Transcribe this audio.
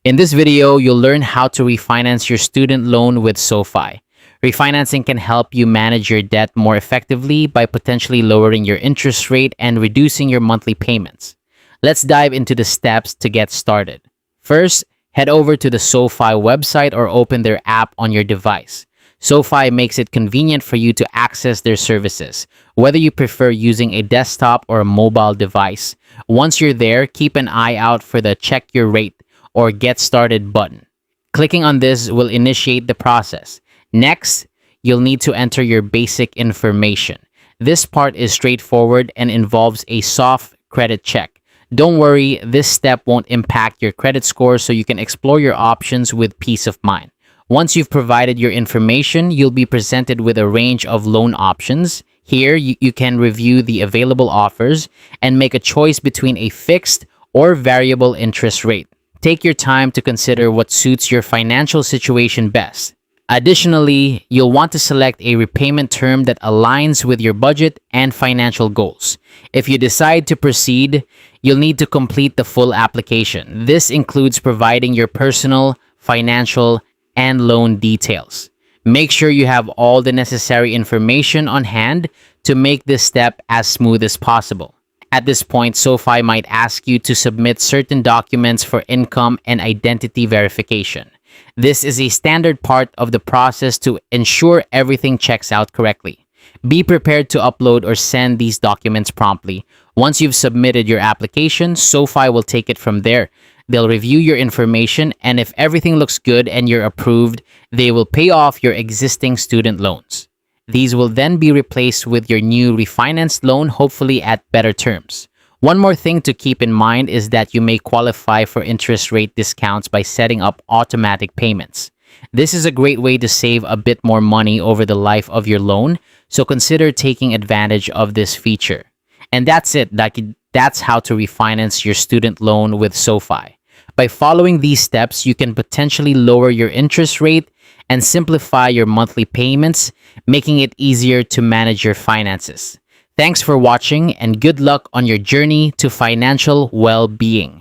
In this video, you'll learn how to refinance your student loan with Sofi. Refinancing can help you manage your debt more effectively by potentially lowering your interest rate and reducing your monthly payments. Let's dive into the steps to get started. First, head over to the Sofi website or open their app on your device. Sofi makes it convenient for you to access their services, whether you prefer using a desktop or a mobile device. Once you're there, keep an eye out for the Check Your Rate or Get Started button. Clicking on this will initiate the process. Next, you'll need to enter your basic information. This part is straightforward and involves a soft credit check. Don't worry, this step won't impact your credit score, so you can explore your options with peace of mind. Once you've provided your information, you'll be presented with a range of loan options. Here, you can review the available offers and make a choice between a fixed or variable interest rate. Take your time to consider what suits your financial situation best. Additionally, you'll want to select a repayment term that aligns with your budget and financial goals. If you decide to proceed, you'll need to complete the full application. This includes providing your personal, financial, and loan details. Make sure you have all the necessary information on hand to make this step as smooth as possible. At this point, Sofi might ask you to submit certain documents for income and identity verification. This is a standard part of the process to ensure everything checks out correctly. Be prepared to upload or send these documents promptly. Once you've submitted your application, Sofi will take it from there. They'll review your information, and if everything looks good and you're approved, they will pay off your existing student loans. These will then be replaced with your new refinanced loan, hopefully at better terms. One more thing to keep in mind is that you may qualify for interest rate discounts by setting up automatic payments. This is a great way to save a bit more money over the life of your loan, so consider taking advantage of this feature. And that's it. That's how to refinance your student loan with Sofi. By following these steps, you can potentially lower your interest rate and simplify your monthly payments, making it easier to manage your finances. Thanks for watching, and good luck on your journey to financial well-being.